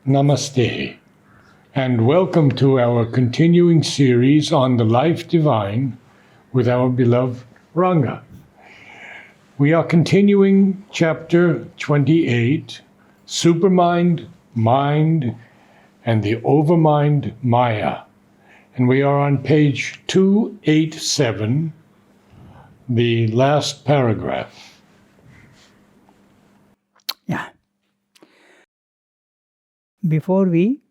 Namaste, and welcome to our continuing series on the life divine with our beloved Ranga. We are continuing chapter 28, Supermind, Mind, and the Overmind Maya. And we are on page 287, the last paragraph. Yeah. Before we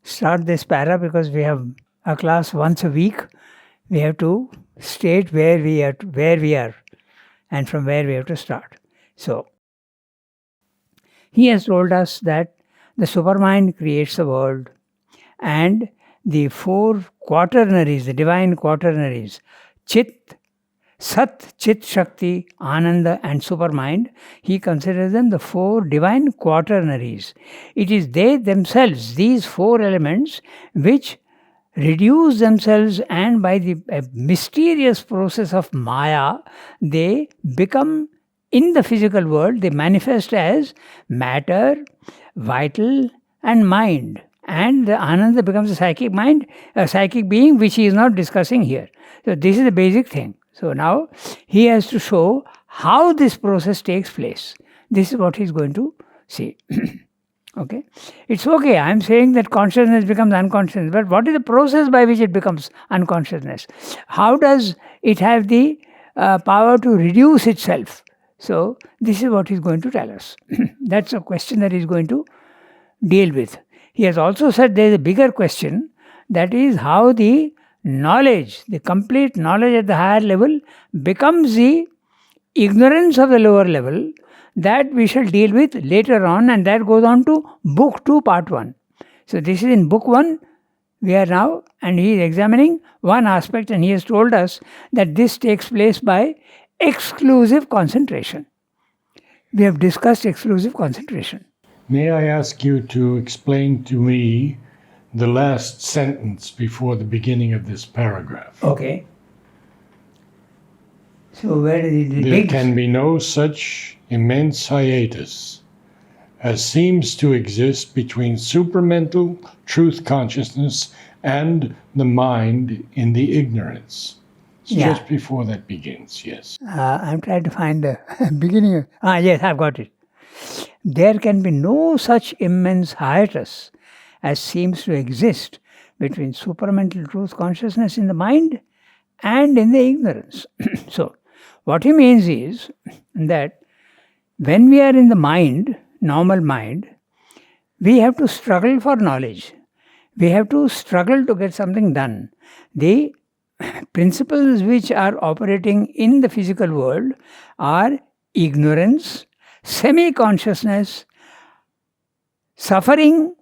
start this para, because we have a class once a week, we have to state where we are, and from where we have to start. So, he has told us that the supermind creates the world, and the four quaternaries, the divine quaternaries, Chit, Sat, Chit, Shakti, Ananda, and Supermind, he considers them the four divine quaternaries. It is they themselves, these four elements, which reduce themselves, and by the mysterious process of Maya, they become, in the physical world, they manifest as matter, vital, and mind. And the Ananda becomes a psychic mind, a psychic being, which he is not discussing here. So this is the basic thing. So now he has to show how this process takes place. This is what he's going to see. Okay? It's okay. I'm saying that consciousness becomes unconsciousness. But what is the process by which it becomes unconsciousness? How does it have the power to reduce itself? So this is what he's going to tell us. That's a question that he's going to deal with. He has also said there is a bigger question, that is how the knowledge, the complete knowledge at the higher level, becomes the ignorance of the lower level, that we shall deal with later on, and that goes on to book 2, part 1. So this is in book 1, we are now, and he is examining one aspect, and he has told us that this takes place by exclusive concentration. We have discussed exclusive concentration. May I ask you to explain to me the last sentence before the beginning of this paragraph? Okay. So where is it? There can be no such immense hiatus as seems to exist between supramental truth consciousness and the mind in the ignorance. It's just before that begins, yes. I'm trying to find the beginning. Yes, I've got it. There can be no such immense hiatus as seems to exist between supramental truth consciousness in the mind and in the ignorance. So, what he means is that when we are in the mind, normal mind, we have to struggle for knowledge. We have to struggle to get something done. The principles which are operating in the physical world are ignorance, semi-consciousness, suffering,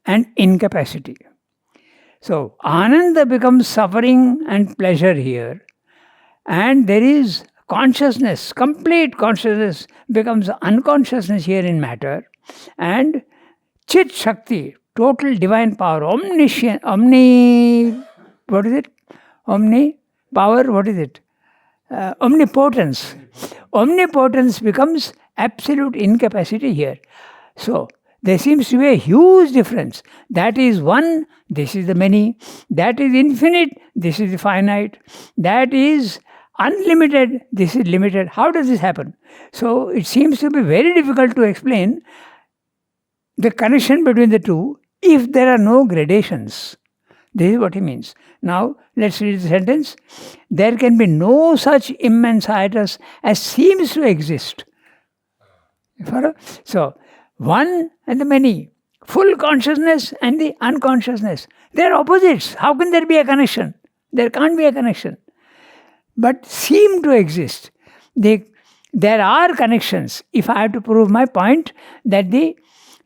and incapacity. So, Ananda becomes suffering and pleasure here, and there is consciousness, complete consciousness becomes unconsciousness here in matter, and Chit Shakti, total divine power, omniscient, what is it? Omnipower, what is it? Omnipotence. Omnipotence becomes absolute incapacity here. So, there seems to be a huge difference. That is one, this is the many. That is infinite, this is the finite. That is unlimited, this is limited. How does this happen? So, it seems to be very difficult to explain the connection between the two if there are no gradations. This is what he means. Now, let's read the sentence. There can be no such immense hiatus as seems to exist. So, one and the many, full consciousness and the unconsciousness, they are opposites. How can there be a connection? There can't be a connection. But seem to exist. There are connections. If I have to prove my point that the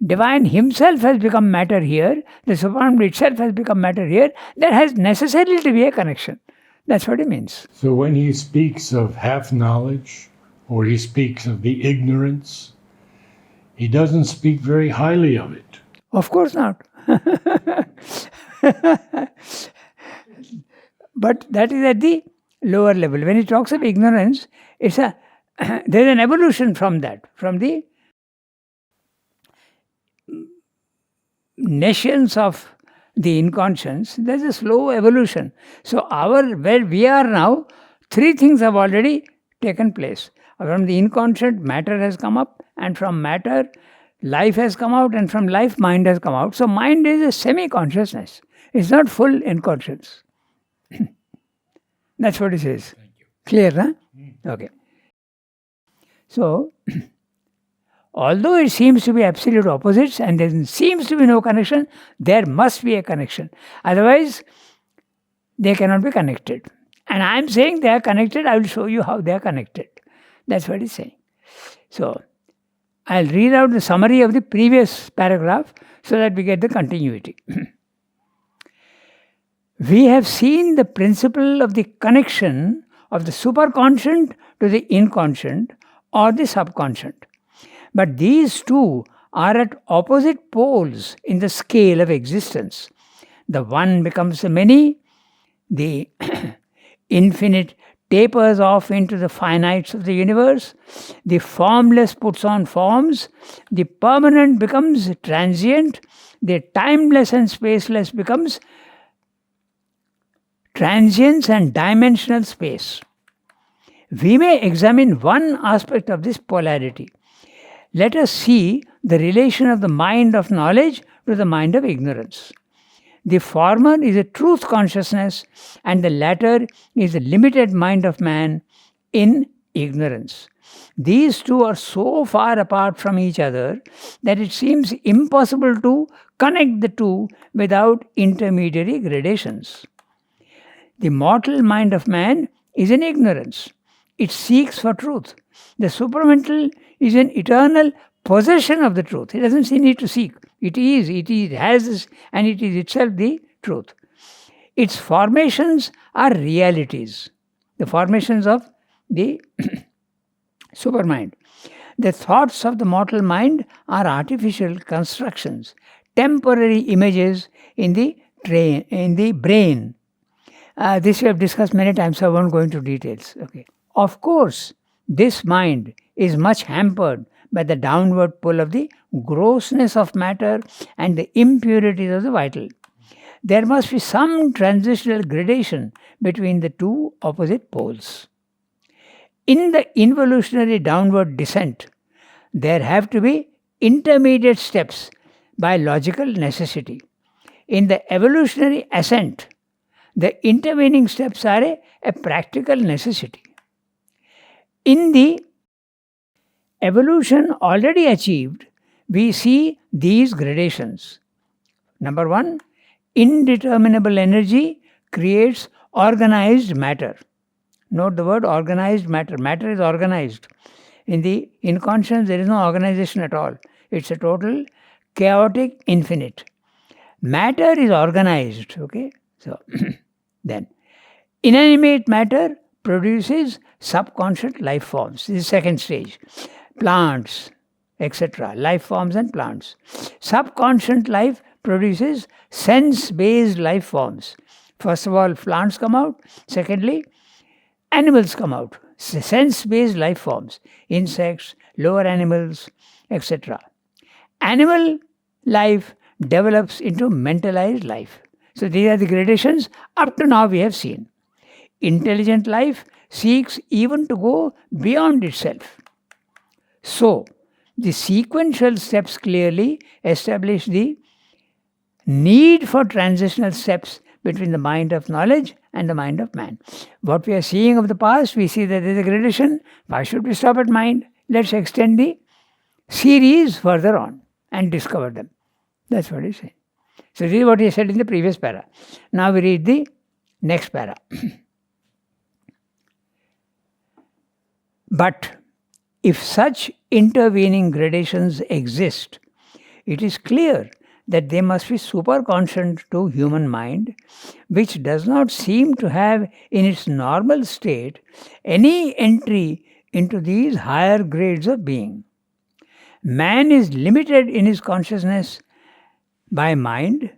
divine himself has become matter here, the Supreme itself has become matter here, there has necessarily to be a connection. That's what it means. So when he speaks of half knowledge, or he speaks of the ignorance, he doesn't speak very highly of it. Of course not. But that is at the lower level. When he talks of ignorance, there's an evolution from that, from the nations of the inconscience, there's a slow evolution. So where we are now, three things have already taken place. From the inconscient, matter has come up, and from matter, life has come out, and from life, mind has come out. So mind is a semi-consciousness. It's not full inconscience. That's what it says. Clear, huh? Okay. So, although it seems to be absolute opposites and there seems to be no connection, there must be a connection. Otherwise, they cannot be connected. And I am saying they are connected. I will show you how they are connected. That's what he's saying. So, I'll read out the summary of the previous paragraph so that we get the continuity. We have seen the principle of the connection of the superconscient to the inconscient or the subconscient. But these two are at opposite poles in the scale of existence. The one becomes the many, the infinite tapers off into the finites of the universe, the formless puts on forms, the permanent becomes transient, the timeless and spaceless becomes transience and dimensional space. We may examine one aspect of this polarity. Let us see the relation of the mind of knowledge to the mind of ignorance. The former is a truth consciousness, and the latter is the limited mind of man in ignorance. These two are so far apart from each other that it seems impossible to connect the two without intermediary gradations. The mortal mind of man is in ignorance. It seeks for truth. The supramental is an eternal possession of the truth. It doesn't need to seek. It has this, and it is itself the truth. Its formations are realities, the formations of the supermind. The thoughts of the mortal mind are artificial constructions, temporary images in the brain. This we have discussed many times, so I won't go into details. Okay. Of course, this mind is much hampered by the downward pull of the grossness of matter and the impurities of the vital. There must be some transitional gradation between the two opposite poles. In the involutionary downward descent, there have to be intermediate steps by logical necessity. In the evolutionary ascent, the intervening steps are a practical necessity. In the evolution already achieved, we see these gradations. Number one, indeterminable energy creates organized matter. Note the word organized matter. Matter is organized. In the inconscience, there is no organization at all. It's a total chaotic infinite. Matter is organized. Okay? So, then, inanimate matter produces subconscious life forms. This is the second stage. Plants, etc. Life forms and plants. Subconscious life produces sense-based life forms. First of all, plants come out. Secondly, animals come out. Sense-based life forms. Insects, lower animals, etc. Animal life develops into mentalized life. So these are the gradations up to now we have seen. Intelligent life seeks even to go beyond itself. So, the sequential steps clearly establish the need for transitional steps between the mind of knowledge and the mind of man. What we are seeing of the past, we see that there is a gradation. Why should we stop at mind? Let's extend the series further on and discover them. That's what he's saying. So this is what he said in the previous para. Now we read the next para. But if such intervening gradations exist, it is clear that they must be superconscient to human mind, which does not seem to have in its normal state any entry into these higher grades of being. Man is limited in his consciousness by mind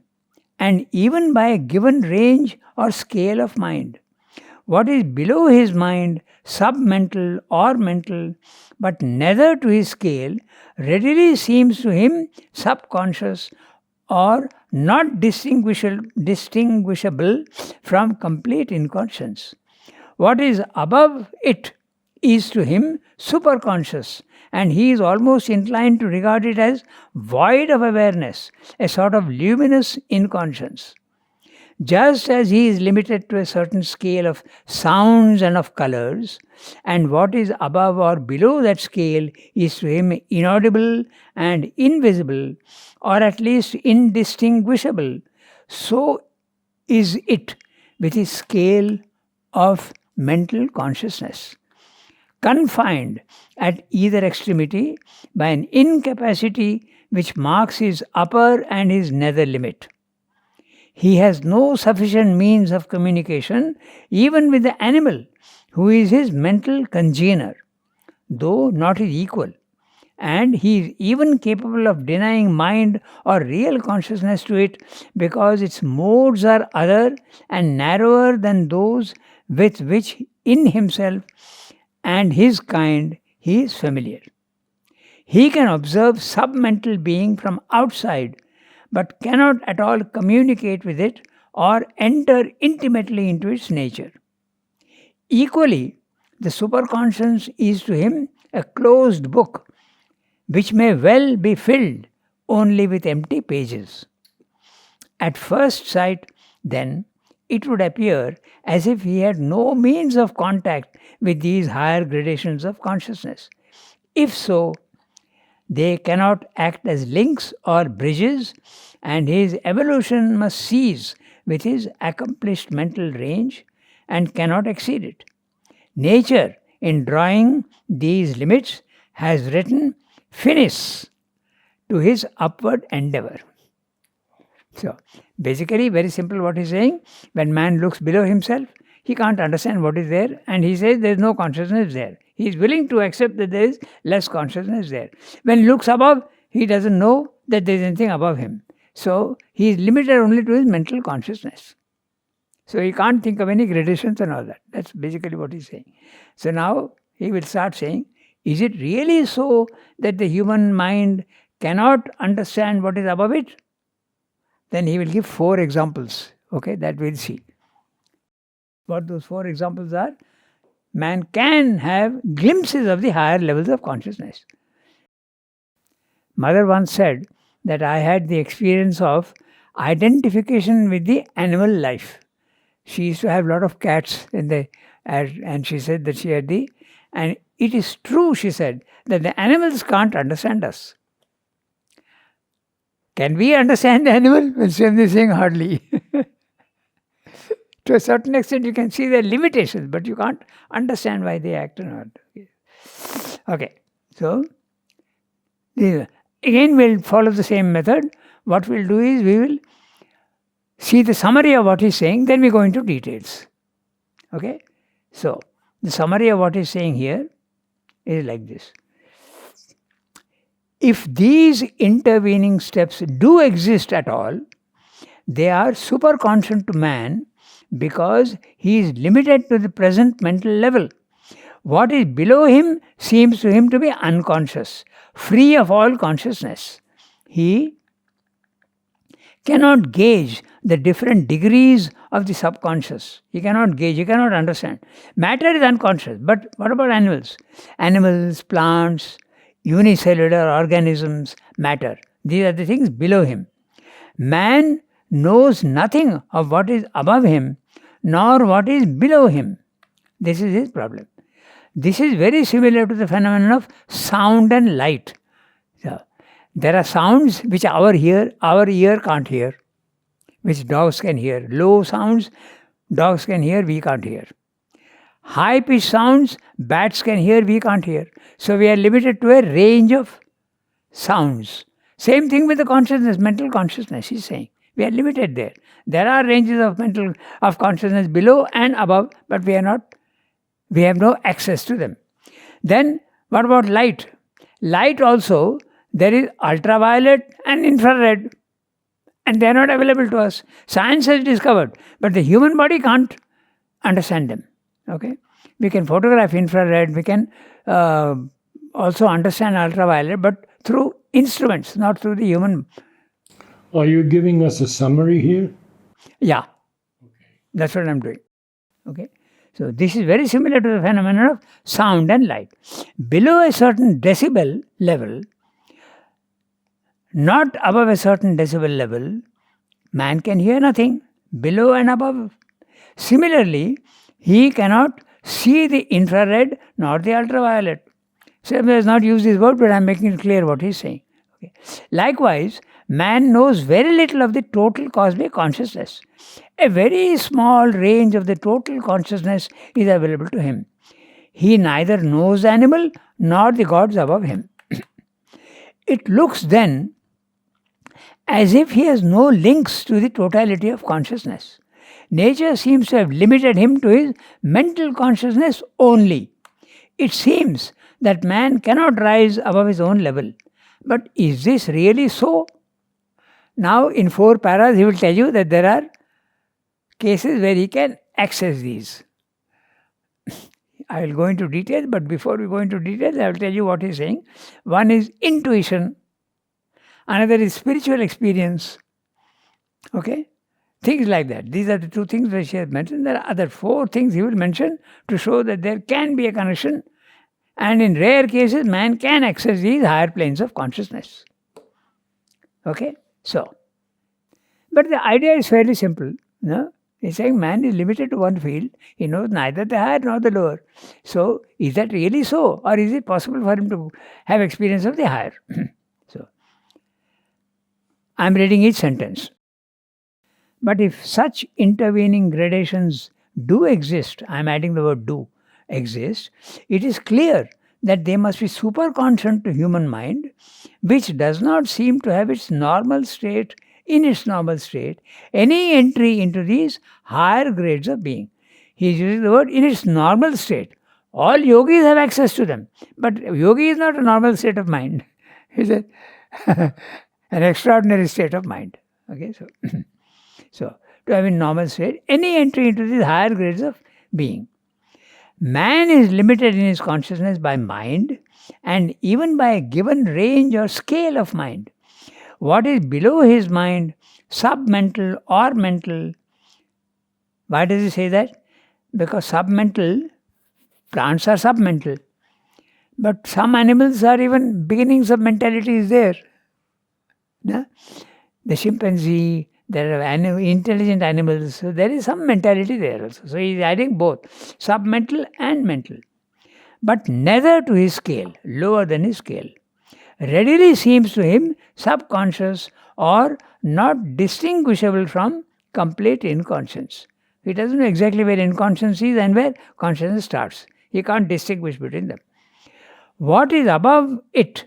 and even by a given range or scale of mind. What is below his mind, submental or mental, but neither to his scale, readily seems to him subconscious or not distinguishable from complete inconscience. What is above it is to him superconscious, and he is almost inclined to regard it as void of awareness, a sort of luminous inconscience. Just as he is limited to a certain scale of sounds and of colors, and what is above or below that scale is to him inaudible and invisible, or at least indistinguishable, so is it with his scale of mental consciousness, confined at either extremity by an incapacity which marks his upper and his nether limit. He has no sufficient means of communication even with the animal, who is his mental congener, though not his equal, and he is even capable of denying mind or real consciousness to it because its modes are other and narrower than those with which in himself and his kind he is familiar. He can observe submental being from outside, but cannot at all communicate with it or enter intimately into its nature. Equally, the superconscious is to him a closed book, which may well be filled only with empty pages. At first sight, then, it would appear as if he had no means of contact with these higher gradations of consciousness. If so, they cannot act as links or bridges, and his evolution must cease with his accomplished mental range and cannot exceed it. Nature, in drawing these limits, has written finis to his upward endeavor. So, basically, very simple what he's saying. When man looks below himself, he can't understand what is there, and he says there is no consciousness there. He is willing to accept that there is less consciousness there. When he looks above, he doesn't know that there is anything above him. So, he is limited only to his mental consciousness. So, he can't think of any gradations and all that. That's basically what he's saying. So, now he will start saying, is it really so that the human mind cannot understand what is above it? Then he will give 4 examples, okay, that we'll see. What those 4 examples are? Man can have glimpses of the higher levels of consciousness. Mother once said that I had the experience of identification with the animal life. She used to have a lot of cats and she said that she had and it is true, she said, that the animals can't understand us. Can we understand the animal? Well, they're saying hardly. To a certain extent, you can see their limitations, but you can't understand why they act or not. Okay, so again we'll follow the same method. What we'll do is we will see the summary of what he's saying, then we go into details. Okay, so the summary of what he's saying here is like this. If these intervening steps do exist at all, they are superconscious to man because he is limited to the present mental level. What is below him seems to him to be unconscious, free of all consciousness. He cannot gauge the different degrees of the subconscious. He cannot gauge, he cannot understand. Matter is unconscious, but what about animals? Animals, plants, unicellular organisms, matter. These are the things below him. Man knows nothing of what is above him, nor what is below him. This is his problem. This is very similar to the phenomenon of sound and light. So, there are sounds which our ear can't hear, which dogs can hear. Low sounds, dogs can hear, we can't hear. High-pitched sounds, bats can hear, we can't hear. So we are limited to a range of sounds. Same thing with the consciousness, mental consciousness, he's saying. We are limited there. There are ranges of consciousness below and above, but we have no access to them. Then, what about light? Light also, there is ultraviolet and infrared, and they are not available to us. Science has discovered, but the human body can't understand them. Okay, we can photograph infrared, we can also understand ultraviolet, but through instruments, not through the human. Are you giving us a summary here? Yeah, that's what I'm doing. Okay, so this is very similar to the phenomenon of sound and light. Below a certain decibel level, not above a certain decibel level, man can hear nothing below and above. Similarly, he cannot see the infrared nor the ultraviolet. Sam has not used this word, but I'm making it clear what he's saying. Okay. Likewise, man knows very little of the total cosmic consciousness. A very small range of the total consciousness is available to him. He neither knows the animal nor the gods above him. It looks then as if he has no links to the totality of consciousness. Nature seems to have limited him to his mental consciousness only. It seems that man cannot rise above his own level. But is this really so? Now, in 4 paras, he will tell you that there are cases where he can access these. I will go into detail, but before we go into details, I will tell you what he is saying. One is intuition, another is spiritual experience. Okay? Things like that. These are the 2 things which he has mentioned. There are other 4 things he will mention to show that there can be a connection, and in rare cases, man can access these higher planes of consciousness. Okay? So, but the idea is fairly simple. No? He's saying man is limited to one field. He knows neither the higher nor the lower. So, is that really so? Or is it possible for him to have experience of the higher? So, I'm reading each sentence. But if such intervening gradations do exist, I'm adding the word do, exist, it is clear that they must be superconscient to human mind, which does not seem to have its normal state, any entry into these higher grades of being. He is using the word in its normal state. All yogis have access to them, but yogi is not a normal state of mind. It's an extraordinary state of mind. Okay, so to have in normal state, any entry into these higher grades of being. Man is limited in his consciousness by mind and even by a given range or scale of mind. What is below his mind, submental or mental? Why does he say that? Because submental, plants are submental. But some animals are even beginnings of mentality is there. No? The chimpanzee, there are intelligent animals, so there is some mentality there also. So he is adding both, submental and mental. But neither to his scale, lower than his scale. Readily seems to him subconscious or not distinguishable from complete inconscience. He doesn't know exactly where inconscience is and where consciousness starts. He can't distinguish between them. What is above it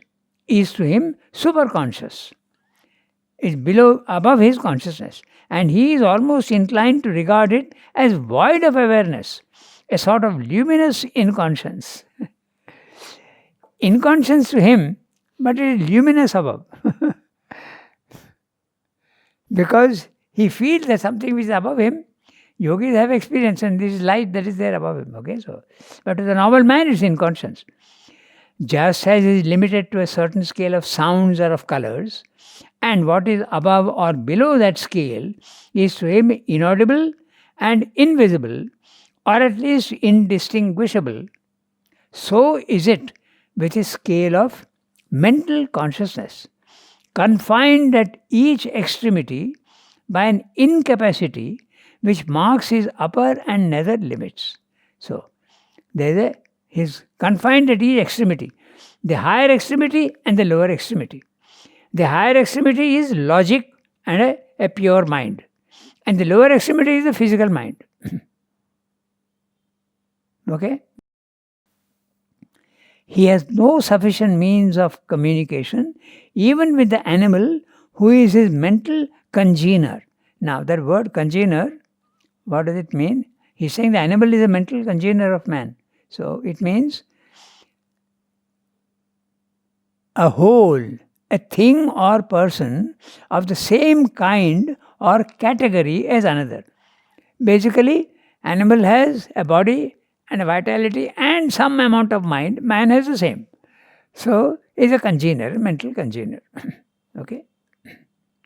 is to him superconscious. It's above his consciousness, and he is almost inclined to regard it as void of awareness, a sort of luminous inconscience. Inconscience to him, but it is luminous above. Because he feels that something which is above him, yogis have experience, and this is light that is there above him. Okay, so, but to the normal man, it's inconscience. Just as he is limited to a certain scale of sounds or of colors, and what is above or below that scale is to him inaudible and invisible, or at least indistinguishable, so is it with his scale of mental consciousness, confined at each extremity by an incapacity which marks his upper and nether limits. So, he's confined at each extremity, the higher extremity and the lower extremity. The higher extremity is logic and a pure mind, and the lower extremity is the physical mind. Okay? He has no sufficient means of communication even with the animal who is his mental congener. Now, that word congener, what does it mean? He's saying the animal is a mental congener of man. So, it means a whole, a thing or person of the same kind or category as another. Basically, animal has a body and a vitality and some amount of mind. Man has the same. So, is a congener, mental congener. Okay?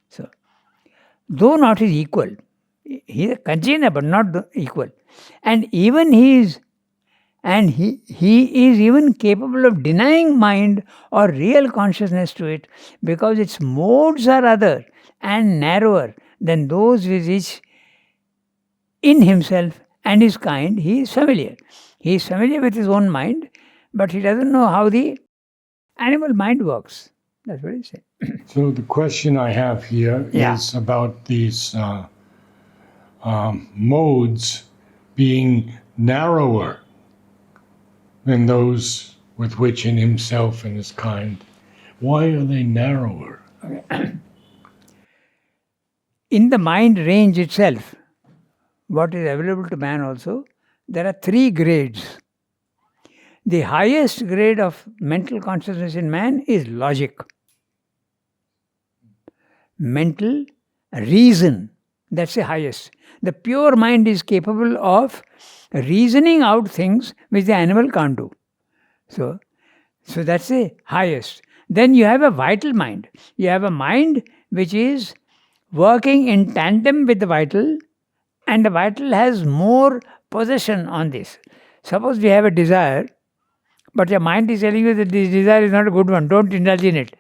So, though not his equal. He is a container, but not equal. And even he is even capable of denying mind or real consciousness to it, because its modes are other and narrower than those with which in himself and his kind he is familiar. He is familiar with his own mind, but he doesn't know how the animal mind works. That's what he said. So the question I have here is about these modes being narrower than those with which in himself and his kind. Why are they narrower? Okay. In the mind range itself, what is available to man also, there are 3 grades. The highest grade of mental consciousness in man is logic. Mental reason, that's the highest. The pure mind is capable of reasoning out things which the animal can't do. So that's the highest. Then you have a vital mind. You have a mind which is working in tandem with the vital, and the vital has more possession on this. Suppose we have a desire, but your mind is telling you that this desire is not a good one, don't indulge in it.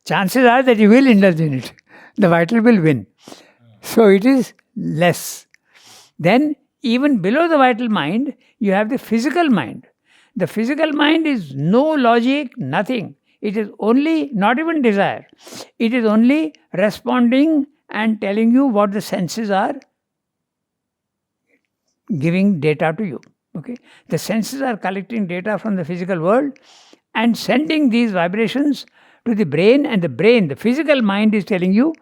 Chances are that you will indulge in it. The vital will win. So it is less. Then, even below the vital mind, you have the physical mind. The physical mind is no logic, nothing. It is only, not even desire. It is only responding and telling you what the senses are giving data to you. Okay? The senses are collecting data from the physical world and sending these vibrations to the brain, and the brain, the physical mind, is telling you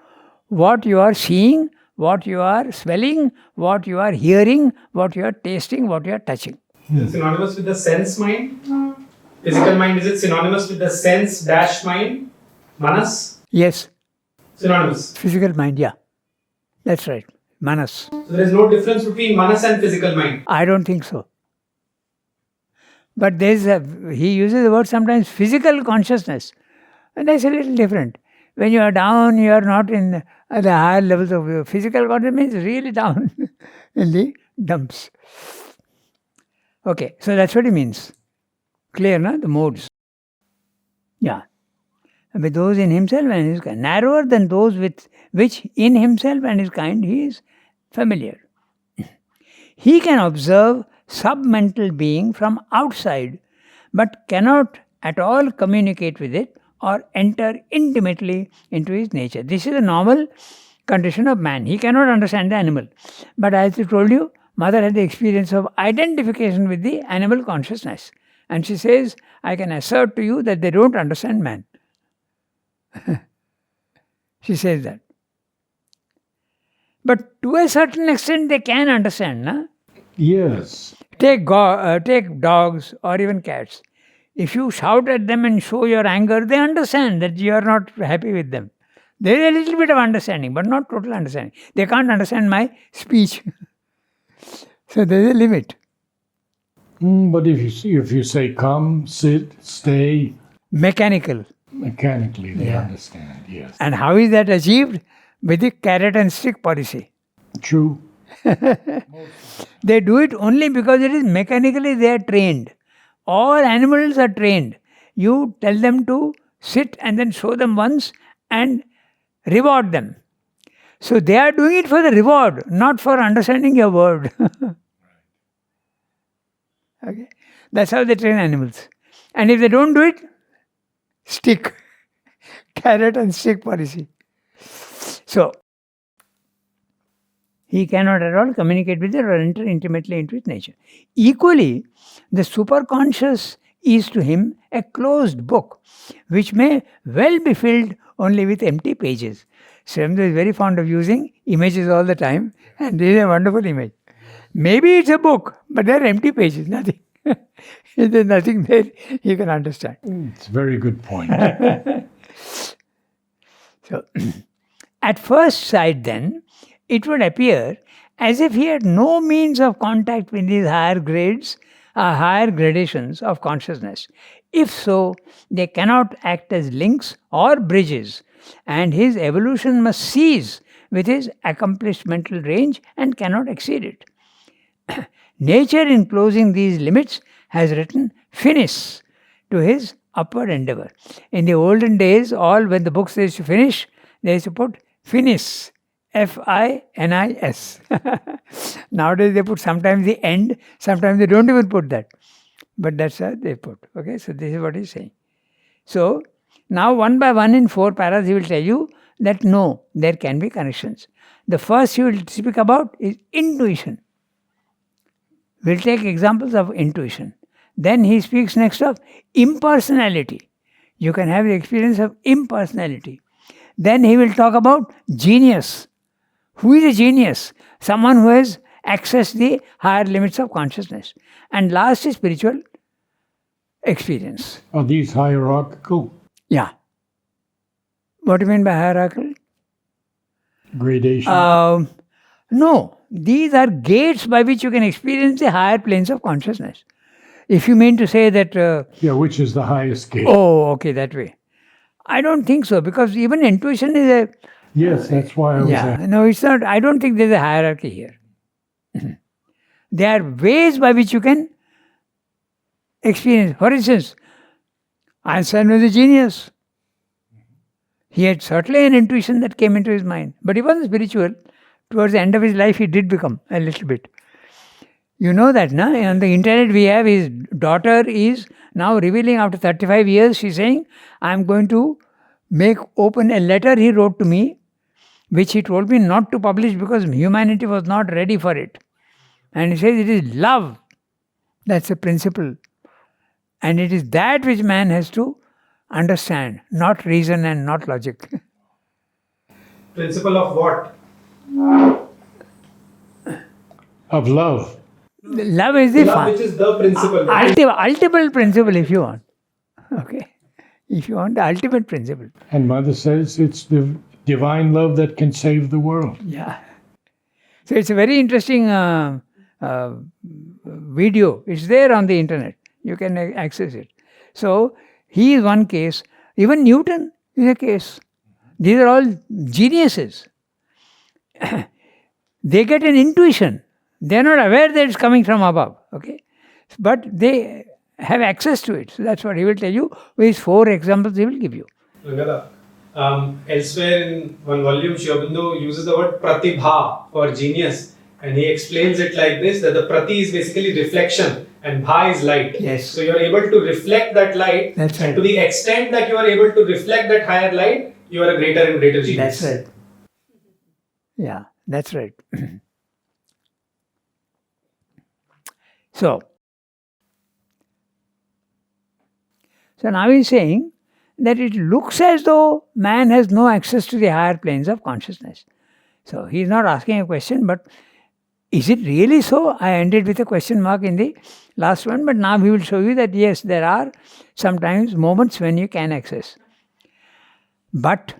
what you are seeing, what you are smelling, what you are hearing, what you are tasting, what you are touching. Synonymous with the sense mind? Physical mind, is it synonymous with the sense dash mind? Manas? Yes. Synonymous. Physical mind, yeah. That's right. Manas. So there is no difference between manas and physical mind? I don't think so. But he uses the word sometimes physical consciousness. And that's a little different. When you are down, you are not in the higher levels of your physical consciousness, means really down in the dumps. Okay, so that's what he means. Clear, no? The modes. Yeah. With those in himself and his kind. Narrower than those with which in himself and his kind he is familiar. He can observe submental being from outside, but cannot at all communicate with it or enter intimately into his nature. This is a normal condition of man. He cannot understand the animal. But as I told you, mother had the experience of identification with the animal consciousness. And she says, I can assert to you that they don't understand man. She says that. But to a certain extent they can understand, na? Yes. Take dogs or even cats. If you shout at them and show your anger, they understand that you are not happy with them. There is a little bit of understanding, but not total understanding. They can't understand my speech. So there is a limit. But if you say come, sit, stay, Mechanical. mechanically they understand, yes. And how is that achieved? With the carrot and stick policy. True. They do it only because it is mechanically they are trained. All animals are trained. You tell them to sit and then show them once and reward them. So they are doing it for the reward, not for understanding your word. Okay? That's how they train animals. And if they don't do it, stick. Carrot and stick policy. So, he cannot at all communicate with it or enter intimately into its nature. Equally, the superconscious is to him a closed book, which may well be filled only with empty pages. Srimad is very fond of using images all the time, and this is a wonderful image. Maybe it's a book, but there are empty pages, nothing. There's nothing there you can understand. It's a very good point. So, at first sight then, it would appear as if he had no means of contact with these higher grades, higher gradations of consciousness. If so, they cannot act as links or bridges, and his evolution must cease with his accomplished mental range and cannot exceed it. Nature, in closing these limits, has written finis to his upward endeavor. In the olden days, when the books they used to finish, they used to put finis, Finis. Nowadays they put sometimes the end, sometimes they don't even put that. But that's how they put. Okay, so this is what he's saying. So now one by one in 4 paras he will tell you that no, there can be connections. The first he will speak about is intuition. We'll take examples of intuition. Then he speaks next of impersonality. You can have the experience of impersonality. Then he will talk about genius. Who is a genius? Someone who has accessed the higher limits of consciousness. And last is spiritual experience. Are these hierarchical? Yeah. What do you mean by hierarchical? Gradation? No. These are gates by which you can experience the higher planes of consciousness. If you mean to say that... which is the highest gate? Oh, okay, that way. I don't think so, because even intuition is a... Yes, that's why I was asking. No, it's not. I don't think there's a hierarchy here. There are ways by which you can experience. For instance, Einstein was a genius. He had certainly an intuition that came into his mind, but he wasn't spiritual. Towards the end of his life, he did become a little bit. You know that, na? On the internet we have his daughter is now revealing after 35 years, she's saying, I'm going to make open a letter he wrote to me, which he told me not to publish because humanity was not ready for it. And he says it is love. That's the principle. And it is that which man has to understand, not reason and not logic. Principle of what? Of love. Love is the Love, which is the principle. ultimate principle, if you want. Okay. If you want the ultimate principle. And Mother says it's the divine love that can save the world. Yeah. So it's a very interesting video. It's there on the internet. You can access it. So he is one case. Even Newton is a case. These are all geniuses. They get an intuition. They are not aware that it's coming from above. Okay, but they have access to it. So that's what he will tell you. With 4 examples he will give you. Ranganath, elsewhere in one volume, Sri Aurobindo uses the word pratibha for genius, and he explains it like this: that the prati is basically reflection and bha is light. Yes. So you are able to reflect that light, That's and right. to the extent that you are able to reflect that higher light, you are a greater and greater genius. That's right. Yeah, that's right. So now he's saying that it looks as though man has no access to the higher planes of consciousness. So he's not asking a question, but is it really so? I ended with a question mark in the last one, but now he will show you that yes, there are sometimes moments when you can access. But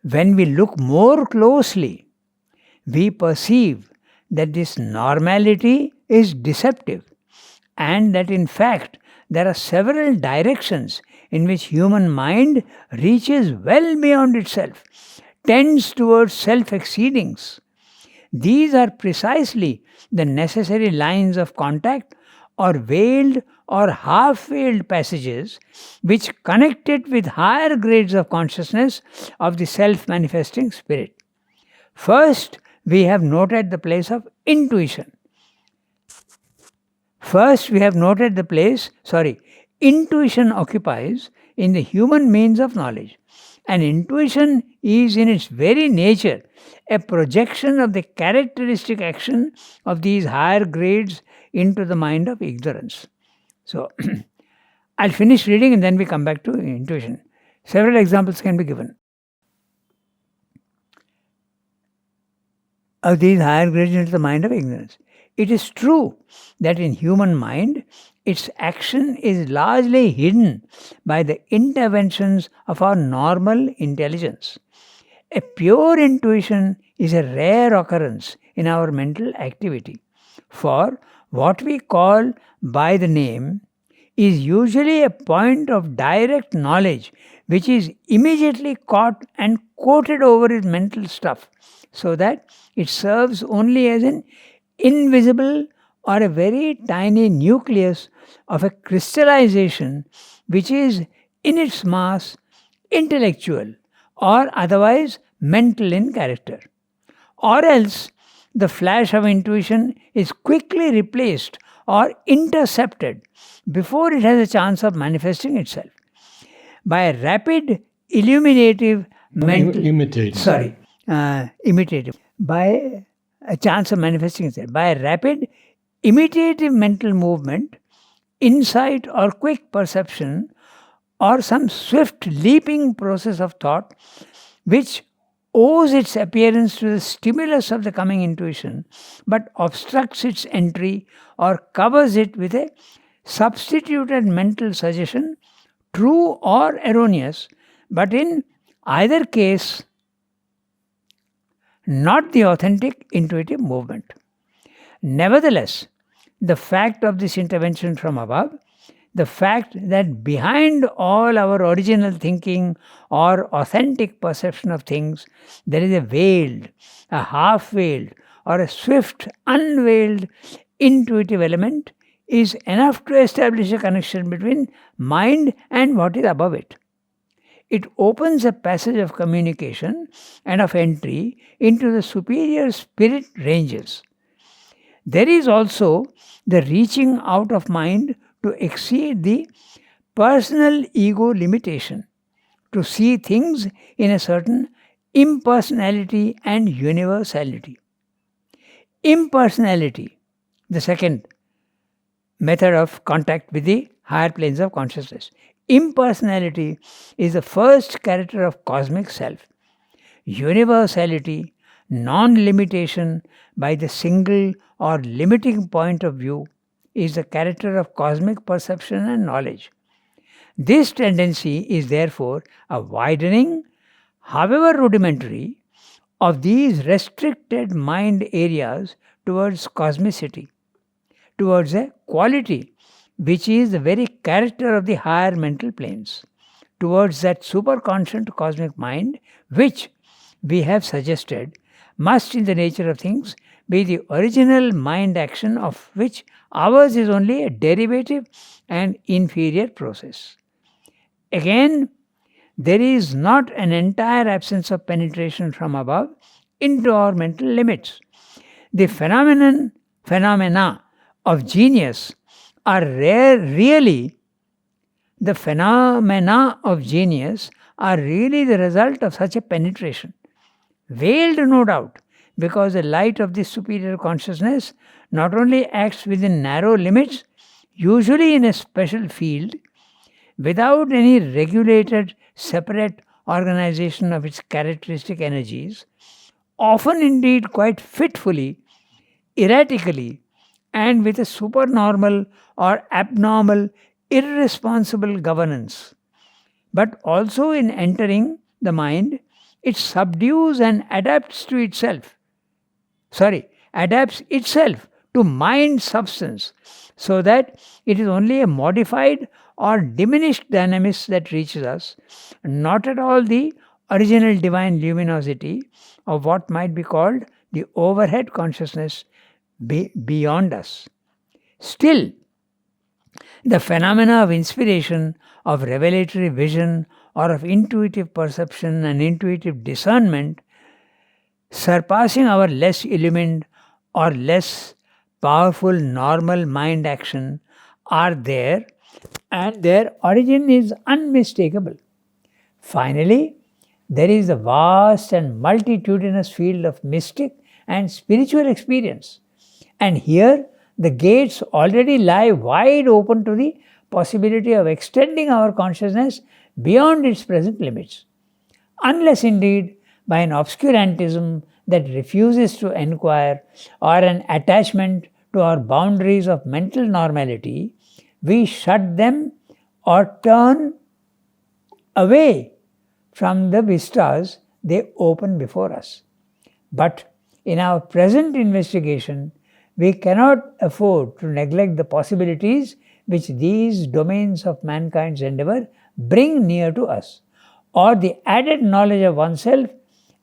when we look more closely, we perceive that this normality is deceptive, and that in fact there are several directions in which human mind reaches well beyond itself, tends towards self-exceedings. These are precisely the necessary lines of contact or veiled or half-veiled passages which connect it with higher grades of consciousness of the self-manifesting spirit. First, we have noted the place of intuition. Intuition occupies in the human means of knowledge. And intuition is in its very nature a projection of the characteristic action of these higher grades into the mind of ignorance. So, I'll finish reading and then we come back to intuition. Several examples can be given of these higher grades into the mind of ignorance. It is true that in human mind, its action is largely hidden by the interventions of our normal intelligence. A pure intuition is a rare occurrence in our mental activity. For what we call by the name is usually a point of direct knowledge which is immediately caught and coated over his mental stuff, so that it serves only as an invisible or a very tiny nucleus of a crystallization which is in its mass intellectual or otherwise mental in character. Or else the flash of intuition is quickly replaced or intercepted before it has a chance of manifesting itself by a rapid illuminative mental Imitating. imitative by a chance of manifesting itself by a rapid imitative mental movement, insight or quick perception, or some swift leaping process of thought which owes its appearance to the stimulus of the coming intuition but obstructs its entry or covers it with a substituted mental suggestion, true or erroneous, but in either case not the authentic intuitive movement. Nevertheless, the fact of this intervention from above, the fact that behind all our original thinking or authentic perception of things, there is a veiled, a half-veiled, or a swift, unveiled intuitive element is enough to establish a connection between mind and what is above it. It opens a passage of communication and of entry into the superior spirit ranges. There is also the reaching out of mind to exceed the personal ego limitation, to see things in a certain impersonality and universality. Impersonality, the second method of contact with the higher planes of consciousness. Impersonality is the first character of cosmic self. Universality, non-limitation by the single or limiting point of view, is the character of cosmic perception and knowledge. This tendency is therefore a widening, however rudimentary, of these restricted mind areas towards cosmicity, towards a quality which is the very character of the higher mental planes, towards that superconscient cosmic mind which, we have suggested, must in the nature of things be the original mind action of which ours is only a derivative and inferior process. Again, there is not an entire absence of penetration from above into our mental limits. The phenomena of genius are really the result of such a penetration. Veiled, no doubt, because the light of this superior consciousness not only acts within narrow limits, usually in a special field, without any regulated, separate organization of its characteristic energies, often indeed quite fitfully, erratically, and with a supernormal or abnormal, irresponsible governance, but also in entering the mind, it subdues and adapts itself to mind substance, so that it is only a modified or diminished dynamics that reaches us, not at all the original divine luminosity of what might be called the overhead consciousness beyond us. Still, the phenomena of inspiration, of revelatory vision, or of intuitive perception and intuitive discernment, surpassing our less illumined or less powerful normal mind action, are there, and their origin is unmistakable. Finally, there is a vast and multitudinous field of mystic and spiritual experience, and here the gates already lie wide open to the possibility of extending our consciousness beyond its present limits, unless indeed by an obscurantism that refuses to enquire or an attachment to our boundaries of mental normality, we shut them or turn away from the vistas they open before us. But in our present investigation, we cannot afford to neglect the possibilities which these domains of mankind's endeavor bring near to us, or the added knowledge of oneself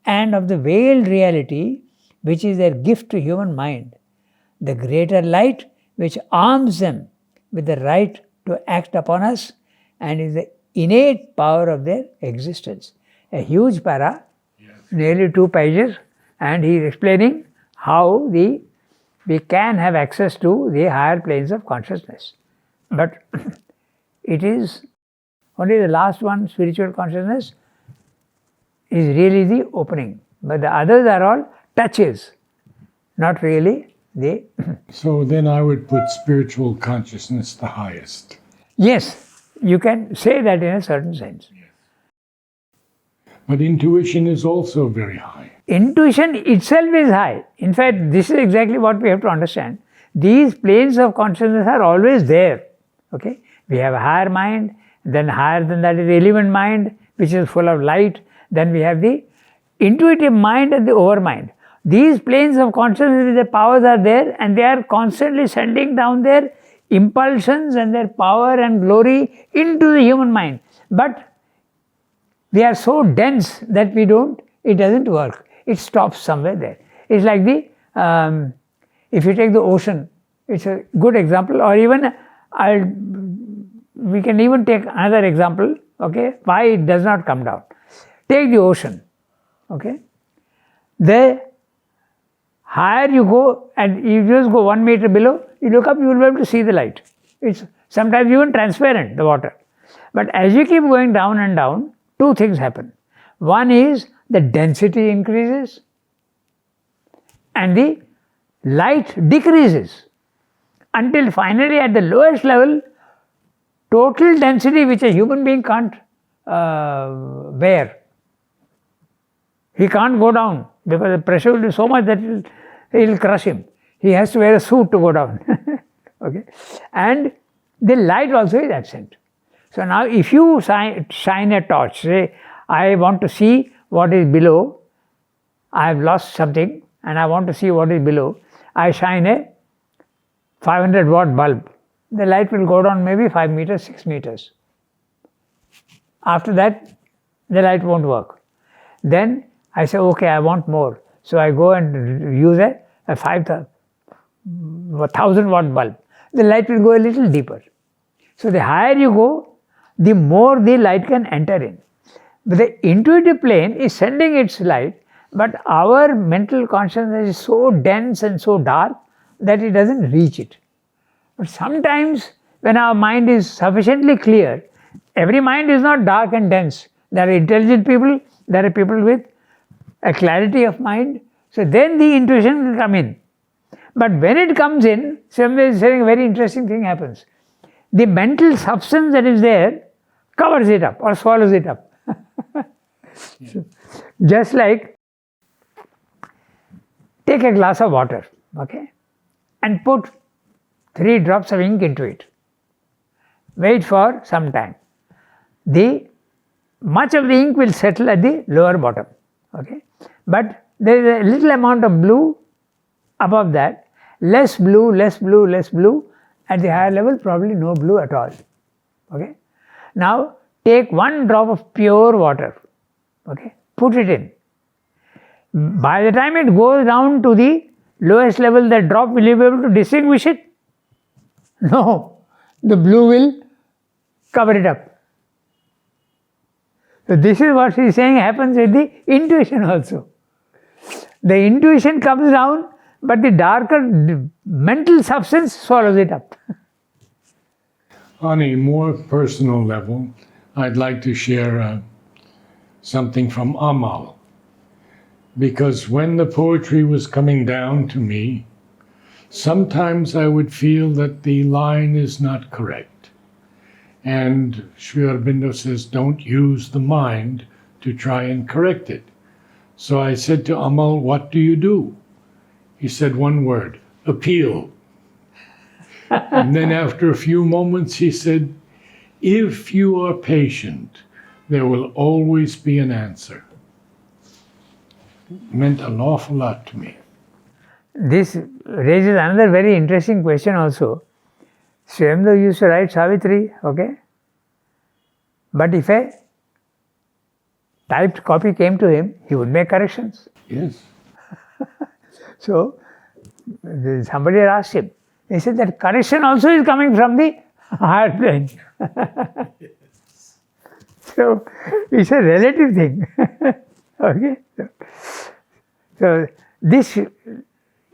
and of the veiled reality which is their gift to human mind, the greater light which arms them with the right to act upon us and is the innate power of their existence. A huge para, nearly 2 pages, and he is explaining how we can have access to the higher planes of consciousness. But it is only the last one, spiritual consciousness, is really the opening. But the others are all touches, not really the... So then I would put spiritual consciousness the highest. Yes, you can say that in a certain sense. But intuition is also very high. Intuition itself is high. In fact, this is exactly what we have to understand. These planes of consciousness are always there. Okay? We have a higher mind, then higher than that is the element mind, which is full of light. Then we have the intuitive mind and the overmind. These planes of consciousness with the powers are there, and they are constantly sending down their impulsions and their power and glory into the human mind. But they are so dense that it doesn't work. It stops somewhere there. It's like if you take the ocean, it's a good example, or even we can even take another example, okay, why it does not come down. Take the ocean, okay. The higher you go, and you just go 1 meter below, you look up, you will be able to see the light. It's sometimes even transparent, the water. But as you keep going down and down, 2 things happen. One is the density increases and the light decreases until finally at the lowest level, total density which a human being can't bear. He can't go down because the pressure will be so much that it will crush him. He has to wear a suit to go down. Okay? And the light also is absent. So now if you shine a torch, say, I want to see what is below, I have lost something and I want to see what is below, I shine a 500 watt bulb. The light will go down maybe 5 meters, 6 meters. After that, the light won't work. Then I say, okay, I want more. So I go and use a 1000 watt bulb. The light will go a little deeper. So the higher you go, the more the light can enter in. But the intuitive plane is sending its light, but our mental consciousness is so dense and so dark that it doesn't reach it. But sometimes when our mind is sufficiently clear, every mind is not dark and dense. There are intelligent people, there are people with a clarity of mind, so then the intuition will come in. But when it comes in, somebody is saying a very interesting thing happens. The mental substance that is there covers it up or swallows it up. So, just like, take a glass of water, okay, and put 3 drops of ink into it. Wait for some time. Much of the ink will settle at the lower bottom, okay, but there is a little amount of blue above that, less blue, less blue, less blue. At the higher level, probably no blue at all. Okay. Now take 1 drop of pure water, okay, put it in. By the time it goes down to the lowest level, that drop, will you be able to distinguish it? No, the blue will cover it up. So this is what he is saying happens with the intuition also. The intuition comes down, but the darker mental substance swallows it up. On a more personal level, I'd like to share something from Amal. Because when the poetry was coming down to me, sometimes I would feel that the line is not correct. And Sri Aurobindo says, don't use the mind to try and correct it. So I said to Amal, what do you do? He said 1 word, appeal. And then after a few moments he said, if you are patient, there will always be an answer. It meant an awful lot to me. This raises another very interesting question also. Sri Aurobindo used to write Savitri, okay? But if a typed copy came to him, he would make corrections. Yes. So, somebody had asked him. He said that correction also is coming from the heart brain. So, it's a relative thing. Okay? So, this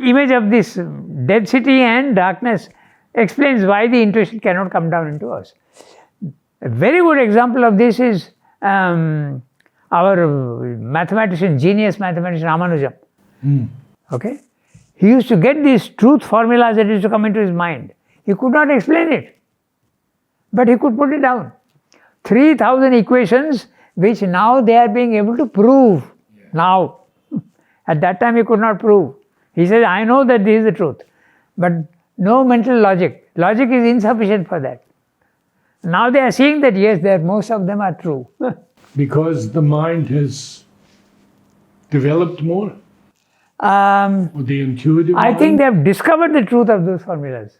image of this density and darkness explains why the intuition cannot come down into us. A very good example of this is our genius mathematician Ramanujam. Okay? He used to get these truth formulas that used to come into his mind. He could not explain it, but he could put it down. 3,000 equations which now they are being able to prove. Now. At that time he could not prove. He says, I know that this is the truth, but no mental logic. Logic is insufficient for that. Now they are seeing that yes, that most of them are true. Because the mind has developed more? Or the intuitive I mind? think they have discovered the truth of those formulas.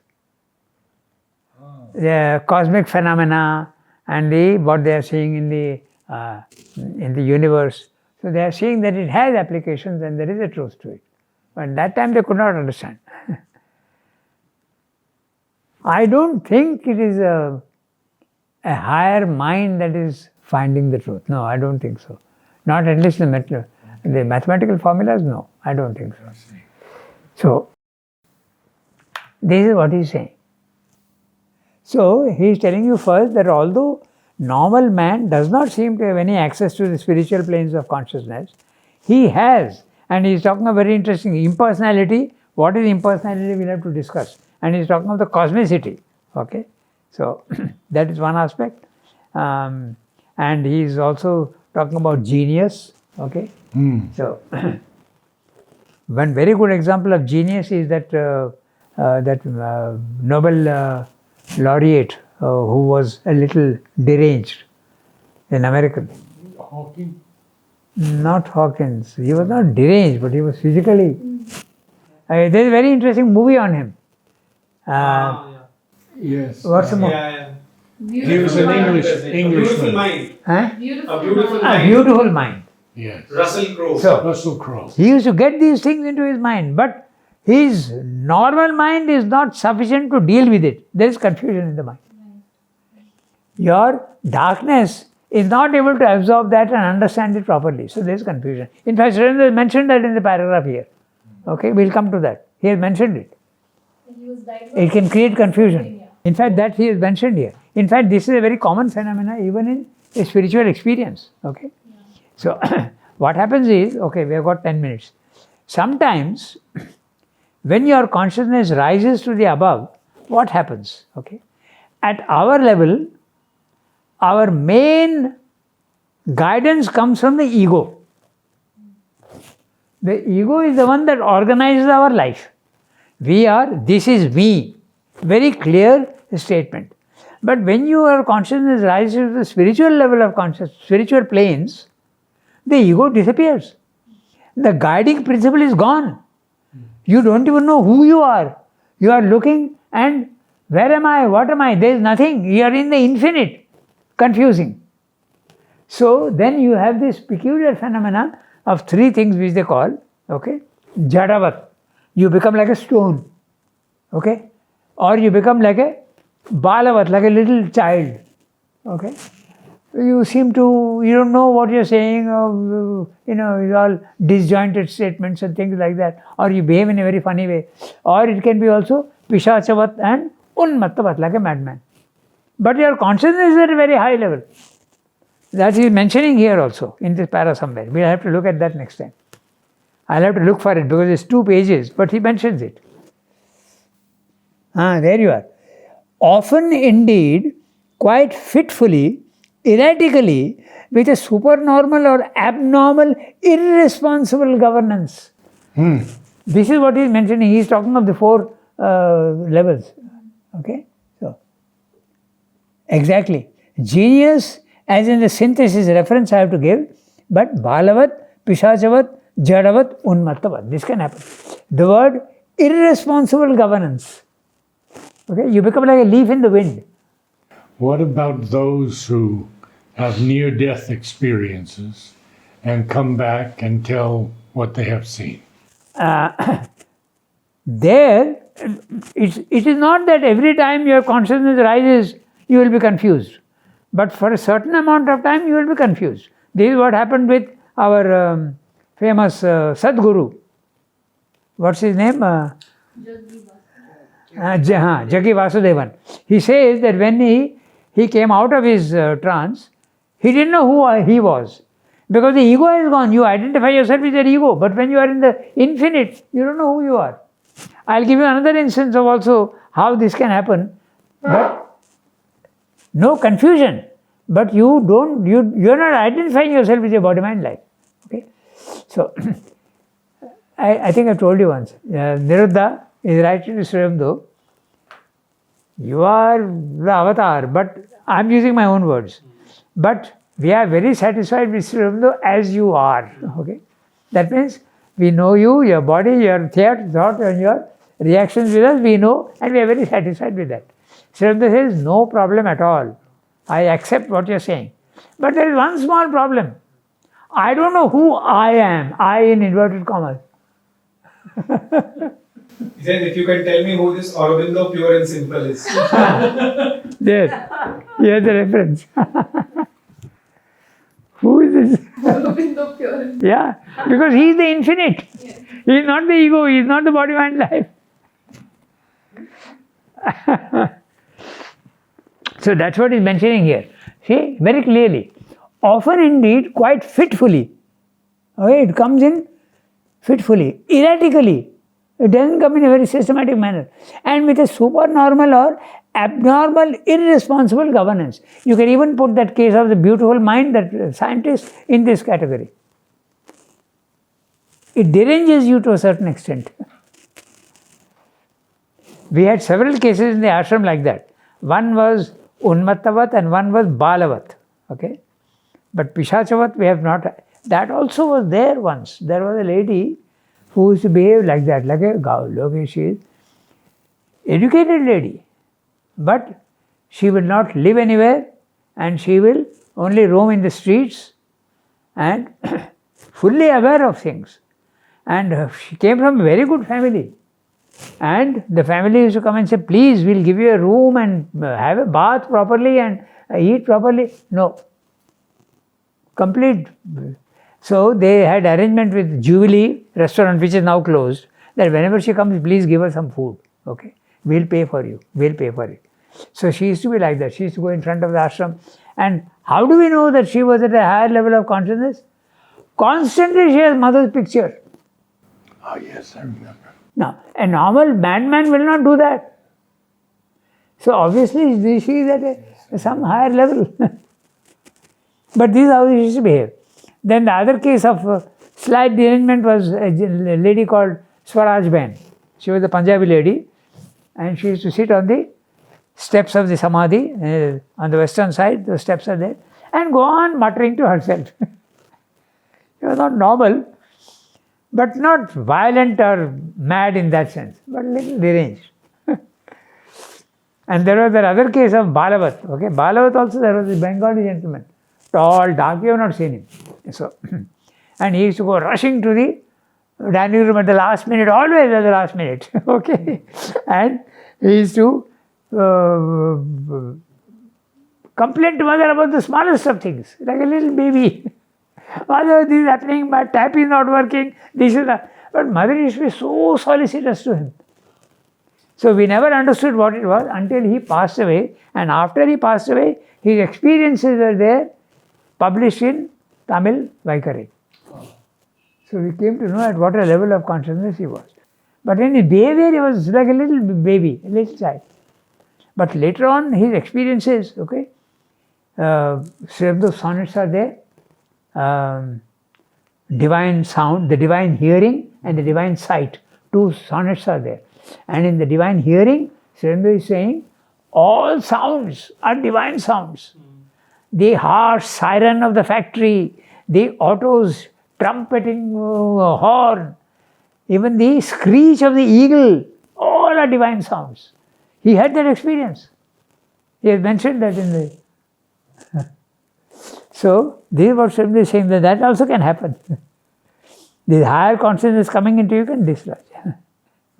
The cosmic phenomena and what they are seeing in the universe. So they are seeing that it has applications and there is a truth to it. But at that time they could not understand. I don't think it is a higher mind that is finding the truth. No, I don't think so. Not at least the mathematical formulas, no, I don't think so. So, this is what he is saying. So, he is telling you first that although normal man does not seem to have any access to the spiritual planes of consciousness, he has, and he is talking of very interesting impersonality. What is impersonality we will have to discuss. And he is talking of the cosmicity. Okay, so that is one aspect. And he is also talking about genius. Okay, so one very good example of genius is that Nobel laureate who was a little deranged, an American. Hawking? Not Hawkins. He was not deranged, but he was physically. There is a very interesting movie on him. Yes. What's the movie? He was an Englishman. Beautiful Mind. Huh? A Beautiful A Mind. Beautiful Mind. Yes. Russell Crowe. So, Russell Crowe. he used to get these things into his mind, but his normal mind is not sufficient to deal with it. There is confusion in the mind. Your darkness is not able to absorb that and understand it properly. So there is confusion. In fact, Surendra mentioned that in the paragraph here. Okay, we'll come to that. He has mentioned it. It can create confusion. In fact, that he has mentioned here. In fact, this is a very common phenomena even in a spiritual experience. Okay. So, what happens is, okay, we have got 10 minutes. Sometimes, when your consciousness rises to the above, what happens? Okay. At our level, our main guidance comes from the ego. The ego is the one that organizes our life. We are, this is me. Very clear statement. But when your consciousness rises to the spiritual level of consciousness, spiritual planes, the ego disappears. The guiding principle is gone. You don't even know who you are. You are looking and where am I? What am I? There is nothing. You are in the infinite. Confusing. So then you have this peculiar phenomena of three things which they call, okay, jadavat. You become like a stone. Okay. Or you become like a balavat, like a little child. Okay. You seem to, you don't know what you're saying, or, it's all disjointed statements and things like that. Or you behave in a very funny way. Or it can be also pishachavat and unmattavat, like a madman. But your consciousness is at a very high level. That he is mentioning here also, in this para somewhere. We'll have to look at that next time. I'll have to look for it because it's 2 pages, but he mentions it. There you are. Often indeed, quite fitfully, erratically, with a supernormal or abnormal, irresponsible governance. This is what he is mentioning. He is talking of the 4 levels. Okay? So, exactly. Genius, as in the synthesis reference I have to give, but balavat, pishachavat, jadavat, unmattavat. This can happen. The word irresponsible governance. Okay, you become like a leaf in the wind. What about those who have near death experiences and come back and tell what they have seen? There, it is not that every time your consciousness rises, you will be confused. But for a certain amount of time, you will be confused. This is what happened with our famous Sadguru. What's his name? Jaggi Vasudevan. He says that when he came out of his trance, he didn't know who he was. Because the ego is gone. You identify yourself with your ego. But when you are in the infinite, you don't know who you are. I'll give you another instance of also how this can happen. But no confusion. But you're not identifying yourself with your body, mind, life. Okay? So, I think I told you once. Niruddha is writing to Sri Aurobindo, you are the avatar, but I'm using my own words. But we are very satisfied with Sri Aurobindo as you are. Okay? That means we know you, your body, your thought, and your reactions with us, we know, and we are very satisfied with that. Sri Aurobindo says, no problem at all. I accept what you're saying. But there is one small problem. I don't know who I am. I in inverted commas. He says, if you can tell me who this Aurobindo pure and simple is. There. Here's the reference. Who is this? Aurobindo pure. Yeah, because he is the infinite. Yes. He is not the ego, he is not the body, mind, life. So that's what he's mentioning here. See, very clearly. Often indeed, quite fitfully. Okay, it comes in fitfully, erratically. It doesn't come in a very systematic manner. And with a supernormal or abnormal, irresponsible governance. You can even put that case of the beautiful mind, that scientist, in this category. It deranges you to a certain extent. We had several cases in the ashram like that. One was Unmattavat and one was Balavat. Okay? But Pishachavat we have not. That also was there once. There was a lady who used to behave like that, like a gaul. Okay, she is educated lady. But she will not live anywhere and she will only roam in the streets and fully aware of things. And she came from a very good family. And the family used to come and say, please, we'll give you a room and have a bath properly and eat properly. No. Complete. So they had arrangement with Jubilee restaurant, which is now closed, that whenever she comes, please give her some food. Okay. We'll pay for you. We'll pay for it. So she used to be like that. She used to go in front of the ashram. And how do we know that she was at a higher level of consciousness? Constantly she has mother's picture. Oh, yes, I remember. Now, a normal madman will not do that. So obviously she is at some higher level. But this is how she used to behave. Then the other case of slight derangement was a lady called Swaraj Ben. She was a Punjabi lady and she used to sit on the steps of the Samadhi on the western side, the steps are there, and go on muttering to herself. She was not normal, but not violent or mad in that sense, but a little deranged. And there was that other case of Balavat. Okay, Balavat also, there was a Bengali gentleman, tall, dark, you have not seen him. So, and he used to go rushing to the dining room at the last minute, always at the last minute. Okay, and he used to complain to mother about the smallest of things, like a little baby. Mother, this is happening, my tap is not working, this is not. But mother used to be so solicitous to him. So we never understood what it was until he passed away. And after he passed away, his experiences were there, published in Tamil Vaikare. So we came to know at what a level of consciousness he was. But in his behavior, he was like a little baby, a little child. But later on, his experiences, okay, Sri Aurobindo sonnets are there. Divine sound, the divine hearing and the divine sight. Two sonnets are there. And in the divine hearing, Sri Aurobindo is saying, all sounds are divine sounds. The harsh siren of the factory, the auto's trumpeting horn, even the screech of the eagle, all are divine sounds. He had that experience. He has mentioned that in the... So, this is what Swami is saying, that also can happen. The higher consciousness coming into you can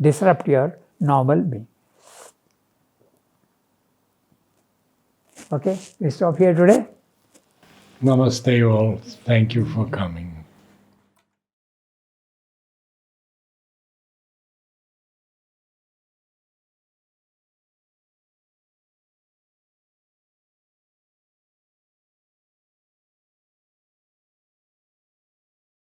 disrupt your normal being. Okay, we stop here today. Namaste all. Thank you for coming.